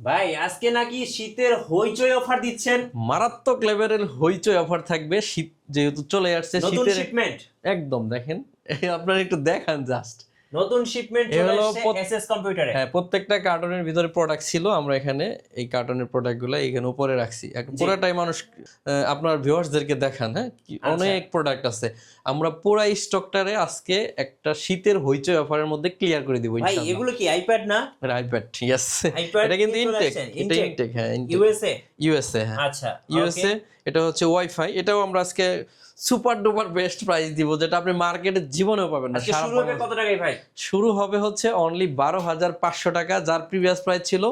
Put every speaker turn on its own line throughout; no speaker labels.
ভাই আজকে নাকি শীতের হইচই অফার দিচ্ছেন।
মারাত্মক লেভেলের হইচই অফার থাকবে, শীত যেহেতু চলে আসছে,
নতুন
শীতের
শিপমেন্ট,
একদম দেখেন আপনারা একটু দেখান জাস্ট।
নতুন শিপমেন্ট
এ
চলে
হলো
আসছে এসএস কম্পিউটারে।
হ্যাঁ, প্রত্যেকটা কার্টনের ভিতরে প্রোডাক্ট ছিল, আমরা এখানে এই কার্টনের প্রোডাক্টগুলো এখানে উপরে রাখছি। পুরাটাই মানুষ আপনার ভিউয়ার্সদেরকে দেখান। হ্যাঁ, অনেক প্রোডাক্ট আছে, আমরা পুরা স্টকটারে আজকে একটা শীতের হইচই অফারের মধ্যে ক্লিয়ার করে দিব
ভাই
ইনশাআল্লাহ।
এগুলো কি আইপ্যাড না?
আইপ্যাড, ইয়েস,
iPad
এটা কিন্তু
নিয়ে চলে
ইনটেক,
আসছেন,
এটা
Intech?
ইনটেক, হ্যাঁ
ইউএসএ।
ইউএসএ, হ্যাঁ
আচ্ছা,
ইউএসএ। এটা হচ্ছে ওয়াইফাই, এটাও আমরা আজকে সুপার ডুপার বেস্ট প্রাইস দিব, যেটা আপনি মার্কেটে জীবনেও পাবেন না।
আজকে শুরু হবে কত টাকায় ভাই?
শুরু হবে হচ্ছে অনলি 12,500 টাকা, যার প্রিভিয়াস প্রাইস ছিল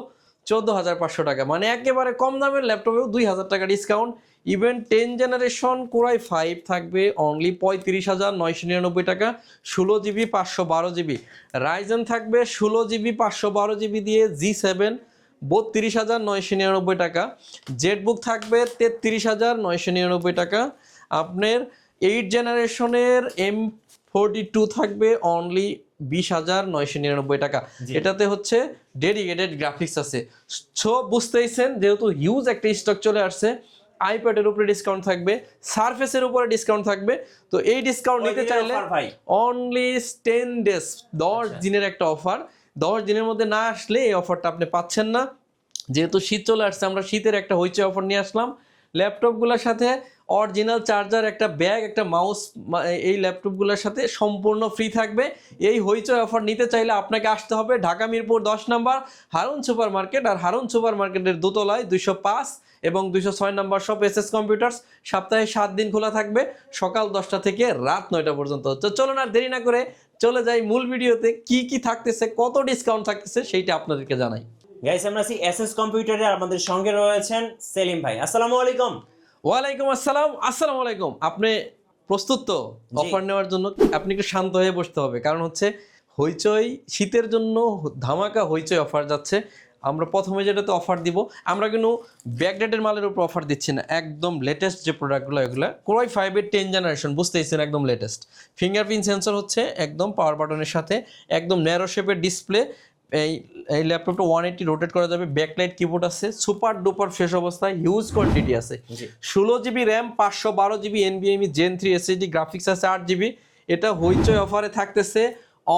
14,500 টাকা, মানে একেবারে কম দামের ল্যাপটপেও 2,000 টাকা ডিসকাউন্ট। ইভেন 10 জেনারেশন কোরাই 5 থাকবে অনলি 35,999 টাকা, 16GB 512GB। রাইজেন থাকবে 16GB 512GB দিয়ে G7 32,999 টাকা। জেটবুক থাকবে 33,999 টাকা। আপনার 8 জেনারেশনের M42 থাকবে অনলি 20,999 টাকা। এটাতে হচ্ছে ডেডিকেটেড গ্রাফিক্স আছে। সো বুঝতেইছেন, যেহেতু হিউজ একটা স্টক চলে আসছে, আইপ্যাডের উপরে ডিসকাউন্ট থাকবে, সারফেসের উপরে ডিসকাউন্ট থাকবে। তো এই ডিসকাউন্ট নিতে চাইলে অনলি 10 ডেজ, 10 দিনের একটা অফার। 10 দিনের মধ্যে না আসলে এই অফারটা আপনি পাচ্ছেন না। যেহেতু শীত চলে আসছে, আমরা শীতের একটা হইচই অফার নিয়ে আসলাম। ল্যাপটপগুলোর সাথে অরিজিনাল চার্জার, একটা ব্যাগ, একটা মাউস, এই ল্যাপটপগুলোর সাথে সম্পূর্ণ ফ্রি থাকবে। এই হইচই অফার নিতে চাইলে আপনাকে আসতে হবে ঢাকা মিরপুর 10 নম্বর হারুন সুপার মার্কেট, আর হারুন সুপার মার্কেটের দোতলায় 205 এবং 206 নম্বর শপ এসএস কম্পিউটার্স। সপ্তাহে 7 দিন খোলা থাকবে, সকাল 10টা থেকে রাত 9টা পর্যন্ত। তো চলুন আর দেরি না করে চলে যাই মূল ভিডিওতে, কি কি থাকতেছে, কত ডিসকাউন্ট থাকতেছে সেইটা আপনাদেরকে জানাই।
গাইস, আমরা আছি এসএস কম্পিউটারে, আমাদের সঙ্গে রয়েছেন সেলিম ভাই। আসসালামু আলাইকুম।
ওয়ালাইকুম আসসালাম। আসসালামু আলাইকুম। আপনি প্রস্তুত তো অফার নেওয়ার জন্য? আপনি একটু শান্ত হয়ে বসতে হবে, কারণ হচ্ছে হইচই শীতের জন্য ধামাকা হইচই অফার যাচ্ছে। আমরা প্রথমে যেটাতে অফার দিব, আমরা কিন্তু ব্যাকডেটের মালের উপর অফার দিচ্ছি না, একদম লেটেস্ট যে প্রোডাক্টগুলো এগুলো কোরাই 5-এর 10 জেনারেশন, বুঝতেইছেন একদম লেটেস্ট। ফিঙ্গারপ্রিন্ট সেন্সর হচ্ছে একদম পাওয়ার বাটনের সাথে, একদম ন্যারো শেপের ডিসপ্লে। এই ল্যাপটপটা 180 রোটেট করা যাবে, ব্যাকলাইট কিবোর্ড আছে, সুপার ডুপার ফ্রেশ অবস্থায়, হিউজ কোয়ান্টিটি আছে। 16GB RAM, 512GB NVMe Gen 3 SSD, graphics আছে 8GB। এটা হইচই অফারে থাকতেছে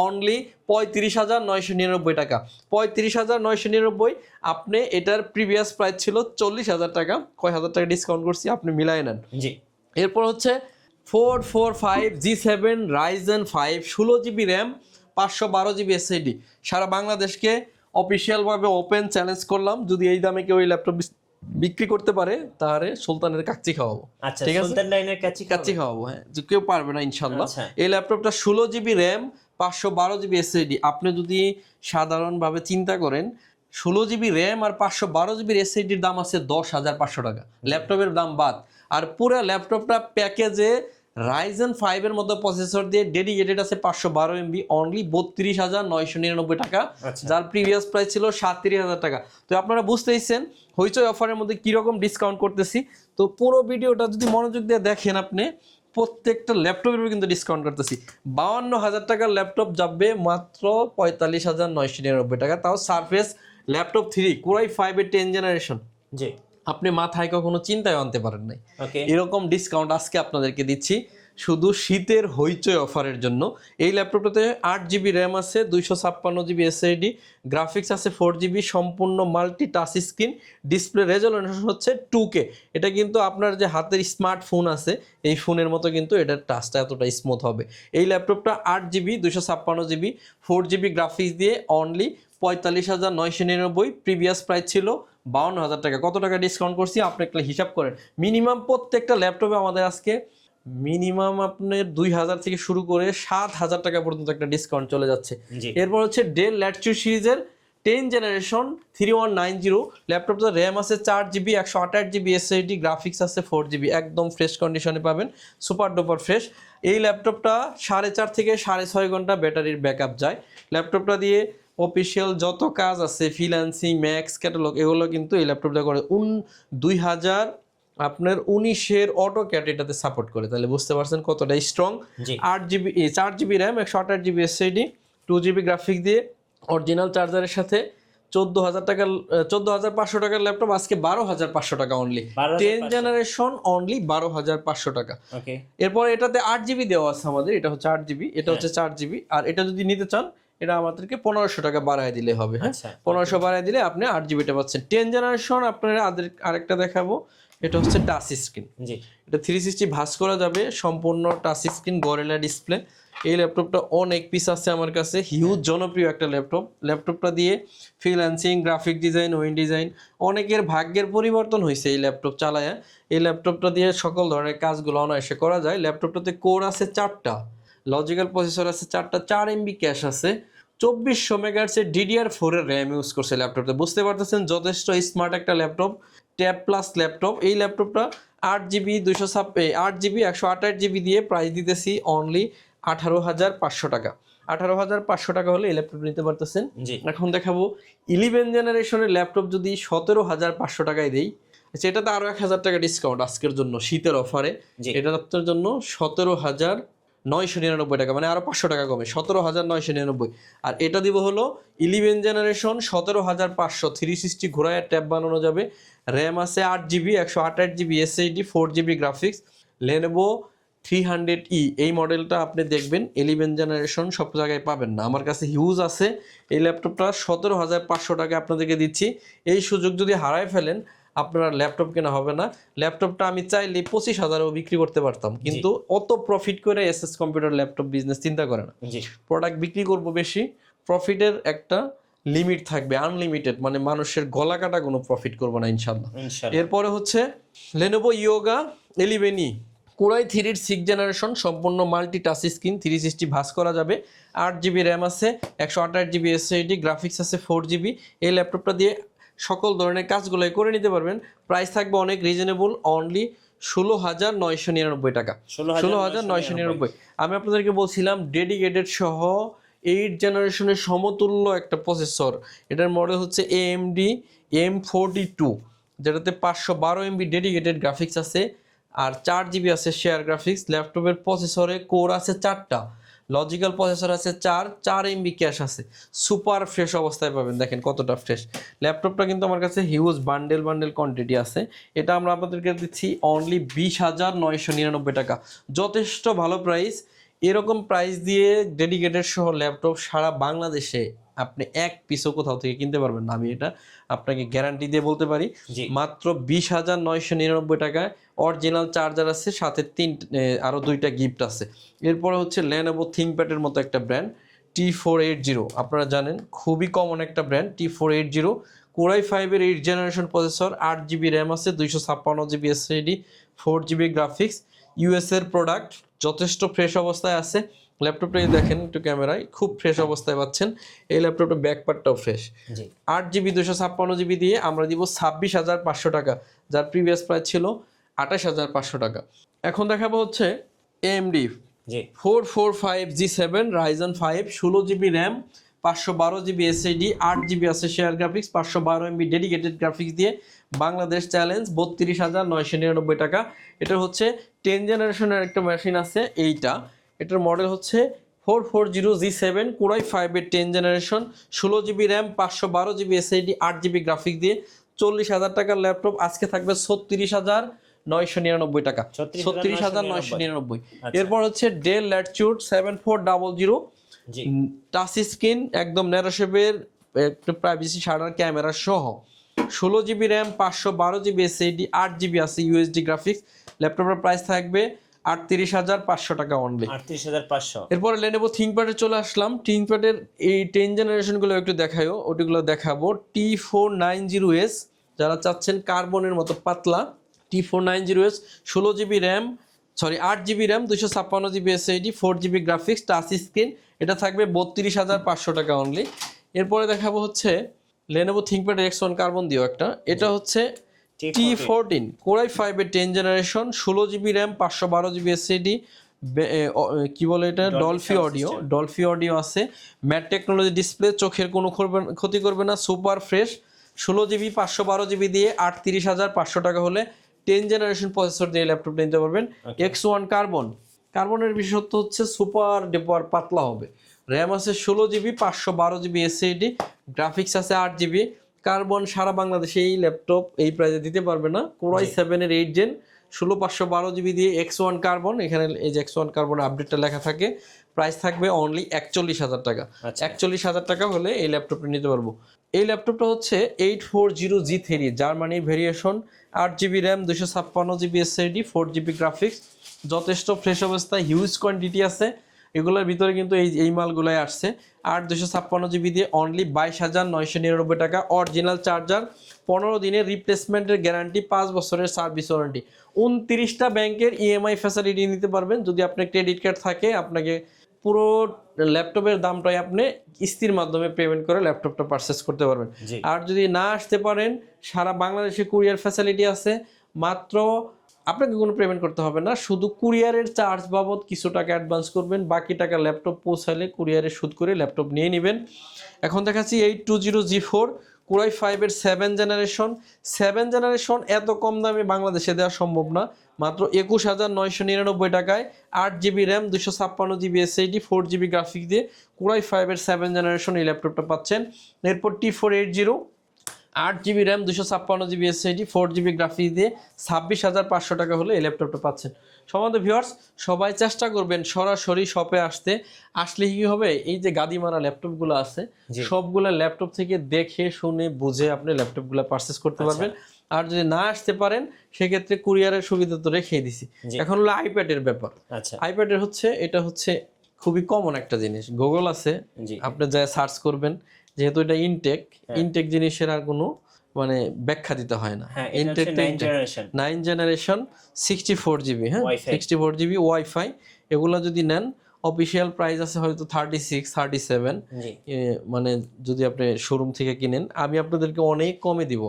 অনলি 35,999 টাকা। 35,999। আপনি এটার প্রিভিয়াস প্রাইস ছিল 40,000 টাকা, কয় হাজার টাকা ডিসকাউন্ট করছি, আপনি মিলাই নেন।
জি,
এরপর হচ্ছে 445 G7 Ryzen 5, 16GB RAM, 512GB SSD। সারা বাংলাদেশকে অফিসিয়ালভাবে ওপেন চ্যালেঞ্জ করলাম, যদি এই দামে কেউ এই ল্যাপটপ বিক্রি করতে পারে তাহলে সুলতানের কাচ্চি খাওয়াবো।
আচ্ছা,
ঠিক আছে,
সুলতান লাইনের
কাচ্চি খাওয়াবো, হ্যাঁ, যে কেউ পারবে না ইনশাল্লাহ।
আচ্ছা।
এই ল্যাপটপটা 16GB র্যাম, 512GB SSD। আপনি যদি সাধারণভাবে চিন্তা করেন, 16GB র্যাম আর 512GB SSDর দাম আছে 10,500 টাকা, ল্যাপটপের দাম বাদ। আর পুরো ল্যাপটপটা প্যাকেজে রাইজেন 5-এর মধ্যে প্রসেসর দিয়ে ডেডিকেটেড আছে 512 MB, অনলি 32,999 টাকা, যার প্রিভিয়াস প্রাইস ছিল 37,000 টাকা। তো আপনারা বুঝতেইছেন হইচই অফারের মধ্যে কীরকম ডিসকাউন্ট করতেছি। তো পুরো ভিডিওটা যদি মনোযোগ দিয়ে দেখেন, আপনি প্রত্যেকটা ল্যাপটপের কিন্তু ডিসকাউন্ট করতেছি। 52,000 টাকার ল্যাপটপ যাবে মাত্র 45,999 টাকা, তাও সারফেস ল্যাপটপ 3 কোরাই 5-এর 10 জেনারেশন।
জি,
আপনি মাথায় কখনো চিন্তায় আনতে পারেন নাই এরকম ডিসকাউন্ট আজকে আপনাদেরকে দিচ্ছি শুধু শীতের হইচই অফারের জন্য। এই ল্যাপটপটাতে 8GB র্যাম আছে, 256GB SSD, গ্রাফিক্স আছে 4GB, সম্পূর্ণ multi touch screen, display resolution হচ্ছে 2K। এটা কিন্তু আপনার যে হাতের স্মার্টফোন আছে এই ফোনের মতো কিন্তু এটার টাচটা এতটা স্মুথ হবে। এই ল্যাপটপটা 8GB 256GB 4GB গ্রাফিক্স দিয়ে অনলি 45,999। প্রিভিয়াস প্রাইস ছিল 52,000 টাকা। কত টাকা ডিসকাউন্ট করছি আপনি একটা হিসাব করেন। মিনিমাম প্রত্যেকটা ল্যাপটপে আমাদের আজকে মিনিমাম আপনার 2,000 থেকে শুরু করে 7,000 টাকা পর্যন্ত একটা ডিসকাউন্ট চলে যাচ্ছে। এরপর হচ্ছে ডেল ল্যাটিটিউড সিরিজের 10 জেনারেশন 3190 ল্যাপটপটা, র্যাম আছে 4GB 128GB SSD, গ্রাফিক্স আছে 4GB, একদম ফ্রেশ কন্ডিশনে পাবেন, সুপার ডুপার ফ্রেশ। এই ল্যাপটপটা 4.5 থেকে 6.5 ঘন্টা ব্যাটারির ব্যাকআপ যায়। ল্যাপটপটা দিয়ে অফিসিয়াল যত কাজ আছে, ফ্রিল্যান্সিং, ম্যাক্স, ক্যাটালগ, এগুলো কিন্তু এই ল্যাপটপটা করে। 2019-এর অটো ক্যাট এটাতে সাপোর্ট করে, তাহলে বুঝতে পারছেন কতটা strong. 4GB RAM, 128GB SSD, 2GB graphics দিয়ে অরিজিনাল চার্জারের সাথে 14,000 টাকার 14,500 টাকার ল্যাপটপ আজকে 12,500 টাকা অনলি। 10 জেনারেশন অনলি 12,500 টাকা।
ওকে,
এরপর এটাতে 8GB দেওয়া আছে আমাদের, এটা হচ্ছে 8GB, এটা হচ্ছে 4GB। আর এটা যদি নিতে চান এটা আমাদেরকে 1500 টাকা বাড়ায় দিলে হবে। হ্যাঁ, 1500 বাড়ায় দিলে আপনি 8GBটা পাচ্ছেন। 10 জেনারেশন আপনারা আরেকটা দেখাবো, এটা হচ্ছে টাচ স্ক্রিন।
জি,
এটা 360 ভাঁজ করা যাবে, সম্পূর্ণ টাচ স্ক্রিন, গরিলা ডিসপ্লে। এই ল্যাপটপটা অনেক পিস আছে আমার কাছে, হিউজ জনপ্রিয় একটা ল্যাপটপ। ল্যাপটপটা দিয়ে freelancing, graphic design, web design, অনেকের ভাগ্যের পরিবর্তন হয়েছে এই ল্যাপটপ চালায়া। এই ল্যাপটপটা দিয়ে সকল ধরনের কাজগুলো অনায়াসে করা যায়। ল্যাপটপটাতে কোর আছে 4টা, লজিক্যাল প্রসেসর আছে 4টা, 4 MB ক্যাশ আছে, 2400 মেগাহার্টজের DDR4 এর র্যাম ইউজ করছে ল্যাপটপটা। বুঝতে পারতেছেন যথেষ্ট স্মার্ট একটা ল্যাপটপ, ট্যাব প্লাস ল্যাপটপ। এই ল্যাপটপটা 8GB 128GB দিয়ে প্রাইস দিতেছি অনলি 18,500 টাকা। 18,500 টাকা হলে এই ল্যাপটপ নিতে পারতেছেন। এখন দেখাবো 11 জেনারেশনের ল্যাপটপ যদি 17,500 টাকায় দেই, এটাতে আরো 1,000 টাকা ডিসকাউন্ট আজকের জন্য শীতের অফারে। এটা আপনার জন্য 17,999 টাকা, মানে আরো 500 টাকা কমে, 17,999। আর এটা দিব হলো 11 জেনারেশন 17,500, 360 ঘোরায় ট্যাব বানানো যাবে। র্যাম আছে 8GB, 128GB SSD, 4GB graphics. Lenovo 300E এই মডেলটা আপনি দেখবেন 11 জেনারেশন সব জায়গায় পাবেন না, আমার কাছে হিউজ আছে। এই ল্যাপটপটা 17,500 টাকা আপনাদেরকে দিচ্ছি। এই সুযোগ যদি হারায় ফেলেন আপনার ল্যাপটপ কেনা হবে না। ল্যাপটপটা আমি চাইলে 25,000-এও বিক্রি করতে পারতাম, কিন্তু অত প্রফিট করে এসএস কম্পিউটার ল্যাপটপ বিজনেস চিন্তা করে না। প্রোডাক্ট বিক্রি করব বেশি, প্রফিটের একটা লিমিট থাকবে, আনলিমিটেড, মানে মানুষের গলা কাটা কোনো প্রফিট করবো না ইনশাল্লাহ। এরপরে হচ্ছে Lenovo Yoga 11E core i 3 6 generation, সম্পূর্ণ মাল্টি টাচ স্ক্রিন, 360 ভাঁজ করা যাবে। 8GB র্যাম আছে, 128GB SSD, গ্রাফিক্স আছে 4GB। এই ল্যাপটপটা দিয়ে সকল ধরনের কাজগুলোই করে নিতে পারবেন। প্রাইস থাকবে অনেক রিজনেবল, অনলি 16,999 টাকা। 16,999। আমি আপনাদেরকে বলছিলাম ডেডিকেটেড সহ 8 জেনারেশনের সমতুল্য একটা প্রসেসর। এটার মডেল হচ্ছে AMD M42, যেটাতে 512 MB ডেডিকেটেড গ্রাফিক্স আছে আর 4GB আছে শেয়ার গ্রাফিক্স। ল্যাপটপের প্রসেসরে কোর আছে 4টা, লজিক্যাল প্রসেসর আছে 4 MB ক্যাশ আছে। সুপার ফ্রেশ অবস্থায় পাবেন, দেখেন কতটা ফ্রেশ। ল্যাপটপটা কিন্তু আমার কাছে হিউজ বান্ডেল কোয়ান্টিটি আছে। এটা আমরা আপনাদেরকে দিচ্ছি অনলি 20,999 টাকা, যথেষ্ট ভালো প্রাইস। এরকম প্রাইস দিয়ে ডেডিকেটেড সহ ল্যাপটপ সারা বাংলাদেশে আপনি এক পিসও কোথাও থেকে কিনতে পারবেন না, আমি এটা আপনাকে গ্যারান্টি দিয়ে বলতে পারি। মাত্র 20,999 টাকায় অরিজিনাল চার্জার আছে, সাথে আরো 2টা গিফট আছে। এরপরে হচ্ছে Lenovo ThinkPad-এর মতো একটা ব্র্যান্ড T480, আপনারা জানেন খুবই কমন একটা ব্র্যান্ড T480। কোরাই 5-এর 8 জেনারেশন প্রসেসর, 8GB র্যাম আছে, 256GB SSD, 4GB graphics. US এর প্রোডাক্ট, যথেষ্ট ফ্রেশ অবস্থায় আছে। ল্যাপটপটা দেখেন একটু ক্যামেরায়, খুব ফ্রেশ অবস্থায় পাচ্ছেন। এই ল্যাপটপটা ব্যাকপার্টটাও ফ্রেশ। 8GB 256GB দিয়ে আমরা দিব 26,500 টাকা, যার প্রিভিয়াস প্রাইস ছিল 28,500 টাকা। এখন দেখাবো হচ্ছে AMD 445G7 Ryzen 5, 16GB RAM, 512GB SSD, 8GB আছে share graphics, 512 MB dedicated graphics দিয়ে বাংলাদেশ চ্যালেঞ্জ 32,999 টাকা। এটা হচ্ছে 10 জেনারেশনের একটা মেশিন আছে এইটা, এটার মডেল হচ্ছে 440G7 কোরাই 5-এর 10 generation, 16GB RAM, 512GB SSD, 8GB graphics দিয়ে 40,000 টাকার ল্যাপটপ আজকে থাকবে 36,999 টাকা, 36,999। এরপর হচ্ছে ডেল ল্যাটিটিউড 7400 টাচ স্ক্রিন, একদম ন্যারো শেপের, প্রাইভেসি শাটার ক্যামেরা সহ, 16GB RAM, 512GB SSD, 8GB আছে USD গ্রাফিক্স। ল্যাপটপের প্রাইস থাকবে 38,500 টাকা অনলি,
38,500।
এরপরে Lenovo ThinkPad-এ চলে আসলাম। ThinkPad-এর এই 10 জেনারেশনগুলো একটু দেখায়ও, ওটিগুলো দেখাবো। T490S, যারা চাচ্ছেন কার্বনের মতো পাতলা, T490S, 16GB RAM, 8GB RAM, 256GB SSD, 4GB graphics, touch screen. এটা থাকবে 32,500 টাকা অনলি। এরপরে দেখাবো হচ্ছে Lenovo ThinkPad X1 কার্বন দিও একটা, এটা হচ্ছে T14 কোরাই 5-এর 10 generation, 16GB RAM, 512GB SSD, কি বলে এটা, ডলফি অডিও আছে, ম্যাট টেকনোলজি ডিসপ্লে, চোখের কোনো ক্ষতি করবে না, সুপার ফ্রেশ। 16GB 512GB দিয়ে 38,500 টাকা হলে 10 জেনারেশন প্রসেসর দিয়ে ল্যাপটপ নিতে পারবেন। X1 কার্বনের বিশেষত্ব হচ্ছে সুপার ডুপার পাতলা হবে, র্যাম আছে 16 GB, 512 GB এসএসডি, গ্রাফিক্স আছে 8 GB। কার্বন সারা বাংলাদেশে এই ল্যাপটপ এই প্রাইসে দিতে পারবে না। কোরাই 7 এর 8 জেন 16512 GB দিয়ে X1 কার্বন, এখানে এই যে X1 কার্বন আপডেটটা লেখা থাকে। প্রাইস থাকবে অনলি 41,000 টাকা। 41,000 টাকা হলে এই ল্যাপটপটা নিতে পারবো। এই ল্যাপটপটা হচ্ছে 840G3 Germany variation, 8 GB RAM, 256 GB SSD, 4 GB graphics, যথেষ্ট ফ্রেশ অবস্থায়, হিউজ কোয়ান্টিটি আছে। এগুলোর ভিতরে কিন্তু এই মালগুলাই আসছে। 256 GB দিয়ে অনলি 22,999 টাকা। অরিজিনাল চার্জার, 15 দিনের রিপ্লেসমেন্টের গ্যারান্টি, 5 বছরের সার্ভিস ওয়ারেন্টি, 29টা ব্যাংকের ইএমআই ফ্যাসিলিটি নিতে পারবেন। যদি আপনার ক্রেডিট কার্ড থাকে, আপনাকে পুরো ল্যাপটপের দামটাই আপনি কিস্তির মাধ্যমে পেমেন্ট করে ল্যাপটপটা পারচেস করতে পারবেন। আর যদি না আসতে পারেন, সারা বাংলাদেশে কুরিয়ার ফ্যাসিলিটি আছে। মাত্র আপনাকে কোনো পেমেন্ট করতে হবে না, শুধু কুরিয়ারের চার্জ বাবদ কিছু টাকা অ্যাডভান্স করবেন, বাকি টাকা ল্যাপটপ পৌঁছালে কুরিয়ারে সুদ করে ল্যাপটপ নিয়ে নেবেন। এখন দেখাচ্ছি 820G4 কোরাই 5 এর 7 জেনারেশন। এত কম দামে বাংলাদেশে দেওয়া সম্ভব না। মাত্র 21,999 টাকায় 8 GB RAM, 256 GB SSD, 4 GB graphics দিয়ে কোরাই 5 এর 7 জেনারেশন এই ল্যাপটপটা পাচ্ছেন। এরপর T480 8 GB RAM, 256 GB SSD, 4 GB graphics দিয়ে 26,500 টাকা হলে এই ল্যাপটপটা পাচ্ছেন। সম্মানিত ভিউয়ার্স, সবাই চেষ্টা করবেন সরাসরি শপে আসলে কি হবে, এই যে গাদিমারা ল্যাপটপগুলো আছে সবগুলো ল্যাপটপ থেকে দেখে শুনে বুঝে আপনি ল্যাপটপগুলো পারচেস করতে পারবেন। আর যদি না আসতে পারেন, সেক্ষেত্রে কুরিয়ারের সুবিধা তো রেখেই দিছি। এখন হলো আইপ্যাডের ব্যাপার। আইপ্যাডের এটা হচ্ছে খুবই কমন একটা জিনিস। গুগল আছে, আপনি যা সার্চ করবেন, যেহেতু এটা ইনটেক জিনিসের আর কোনো মানে ব্যাখ্যা দিতে হয় না। ইনটেক 9 জেনারেশন 64 GB, হ্যাঁ 64 GB ওয়াইফাই। এগুলো যদি নেন, অফিসিয়াল প্রাইস আছে হয়তো 36, 37, মানে যদি আপনি শোরুম থেকে কিনেন। আমি আপনাদেরকে অনেক কমে দিব,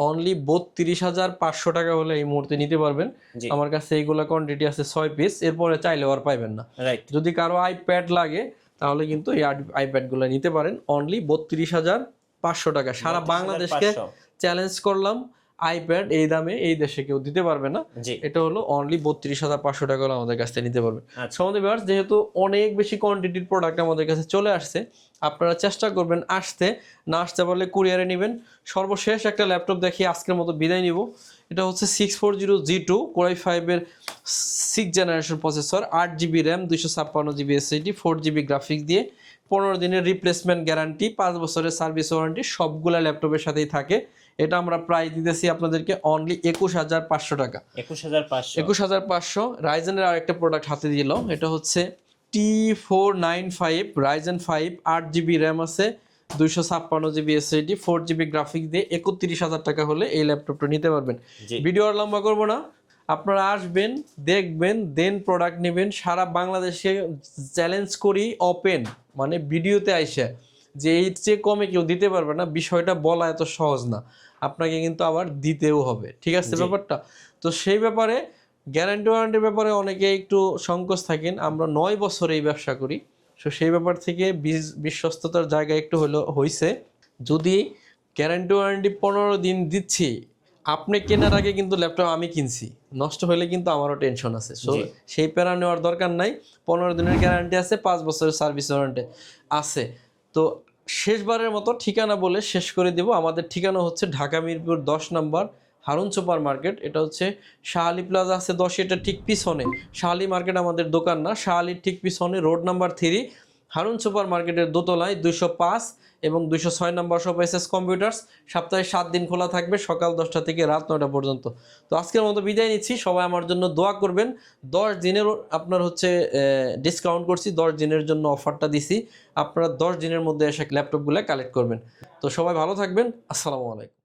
অনলি 32,500 টাকা হলে এই মুহূর্তে নিতে পারবেন। আমার কাছে এইগুলা কোয়ান্টিটি আছে 6 পিস, এরপরে চাইলেও আর পাইবেন না। যদি কারো আইপ্যাড লাগে তাহলে কিন্তু এই আইপ্যাড গুলো নিতে পারেন, অনলি 32,500 টাকা। সারা বাংলাদেশকে চ্যালেঞ্জ করলাম, আইপ্যাড এই দামে এই দেশে কেউ দিতে পারবে না। এটা হলো অনলি 32,500 টাকা হলে আমাদের কাছ থেকে নিতে পারবেন। আমাদের ভিউয়ার্স, যেহেতু অনেক বেশি কোয়ান্টিটির প্রোডাক্ট আমাদের কাছে চলে আসছে, আপনারা চেষ্টা করবেন আসতে। না আসতে পারলে কুরিয়ারে নেবেন। সর্বশেষ একটা ল্যাপটপ দেখিয়ে আজকের মতো বিদায় নিব। এটা হচ্ছে 640G2 কোরাই 5 এর 6 generation processor, 8 GB RAM, 256 GB SSD, 4 GB graphics দিয়ে 15 দিনের রিপ্লেসমেন্ট গ্যারান্টি, 5 বছরের সার্ভিস ওয়ারেন্টি সবগুলা ল্যাপটপের সাথেই থাকে। এটা আমরা প্রায় দিতেছি আপনাদেরকে অনলি 21,500 টাকা। 21,500। রাইজেনের আরেকটা প্রোডাক্ট হাতে দিল, এটা হচ্ছে T495 রাইজেন 5, 8 GB র্যাম আছে, 256 GB এসএসডি, 4 GB গ্রাফিক্স দিয়ে 31,000 টাকা হলে এই ল্যাপটপটা নিতে পারবেন। ভিডিও আর লম্বা করবো না, আপনারা আসবেন, দেখবেন, দেন প্রোডাক্ট নেবেন। সারা বাংলাদেশে চ্যালেঞ্জ করি ওপেন, মানে ভিডিওতে আইসা যে এর চেয়ে কমে কেউ দিতে পারবে না, বিষয়টা বলা এত সহজ না। আপনাকে কিন্তু আবার দিতেও হবে, ঠিক আছে ব্যাপারটা? তো সেই ব্যাপারে গ্যারান্টি ওয়ারেন্টির ব্যাপারে অনেকে একটু সংকোচ থাকেন। আমরা 9 বছর এই ব্যবসা করি, তো সেই ব্যাপার থেকে বিশ্বস্ততার জায়গা একটু হয়েছে। যদি গ্যারান্টি ওয়ারেন্টি 15 দিন দিচ্ছি, আপনি কেনার আগে কিন্তু ল্যাপটপ আমি কিনছি, নষ্ট হলে কিন্তু আমারও টেনশন আছে। সো সেই প্যারা নেওয়ার দরকার নাই। 15 দিনের গ্যারান্টি আছে, 5 বছরের সার্ভিস ওয়ারেন্টি আছে। তো শেষবারের মতো ঠিকানা বলে শেষ করে দেব। আমাদের ঠিকানা হচ্ছে ঢাকা মিরপুর 10 নম্বর হারুন সুপার মার্কেট। এটা হচ্ছে শাহালি প্লাজা আছে 10, এটা ঠিক পিছনে। শাহালি মার্কেট আমাদের দোকান না, শাহালির ঠিক পিছনে রোড নাম্বার 3 হারুন সুপার মার্কেটের দোতলায় 205 এবং 206 নম্বর শপ এসএস কম্পিউটার্স। সপ্তাহে 7 দিন খোলা থাকবে, সকাল 10টা থেকে রাত 9টা পর্যন্ত। তো আজকের মতো বিদায় নিচ্ছি, সবাই আমার জন্য দোয়া করবেন। 10 দিনের আপনার হচ্ছে ডিসকাউন্ট করছি, 10 দিনের জন্য অফারটা দিছি। আপনারা 10 দিনের মধ্যে এসে ল্যাপটপগুলো কালেক্ট করবেন। তো সবাই ভালো থাকবেন, আসসালামু আলাইকুম।